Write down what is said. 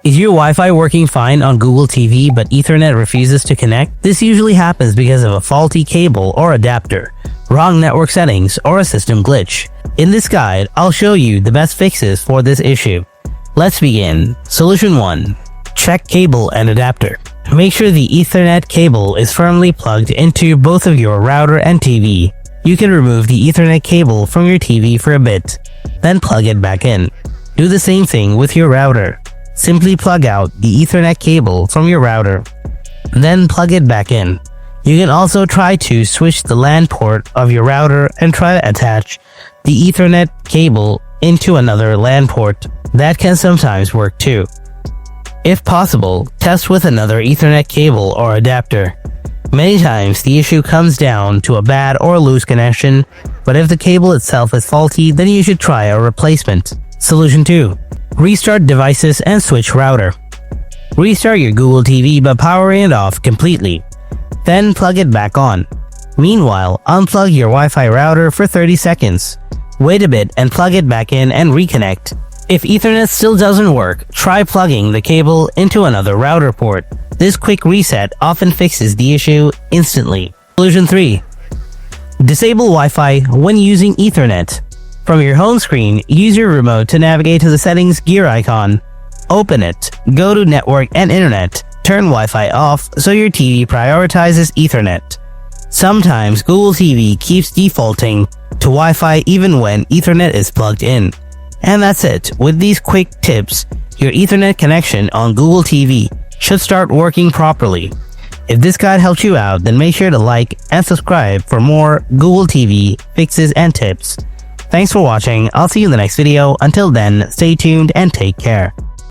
Is your Wi-Fi working fine on Google TV but Ethernet refuses to connect? This usually happens because of a faulty cable or adapter, wrong network settings, or a system glitch. In this guide, I'll show you the best fixes for this issue. Let's begin. Solution 1. Check cable and adapter. Make sure the Ethernet cable is firmly plugged into both of your router and TV. You can remove the Ethernet cable from your TV for a bit, then plug it back in. Do the same thing with your router. Simply plug out the Ethernet cable from your router, then plug it back in. You can also try to switch the LAN port of your router and try to attach the Ethernet cable into another LAN port. That can sometimes work too. If possible, test with another Ethernet cable or adapter. Many times the issue comes down to a bad or loose connection, but if the cable itself is faulty, then you should try a replacement. Solution 2. Restart devices and switch router. Restart your Google TV by powering it off completely. Then plug it back on. Meanwhile, unplug your Wi-Fi router for 30 seconds. Wait a bit and plug it back in and reconnect. If Ethernet still doesn't work, try plugging the cable into another router port. This quick reset often fixes the issue instantly. Solution 3. Disable Wi-Fi when using Ethernet. From your home screen, use your remote to navigate to the settings gear icon. Open it, go to Network and Internet, turn Wi-Fi off so your TV prioritizes Ethernet. Sometimes Google TV keeps defaulting to Wi-Fi even when Ethernet is plugged in. And that's it. With these quick tips, your Ethernet connection on Google TV should start working properly. If this guide helped you out, then make sure to like and subscribe for more Google TV fixes and tips. Thanks for watching. I'll see you in the next video. Until then, stay tuned and take care.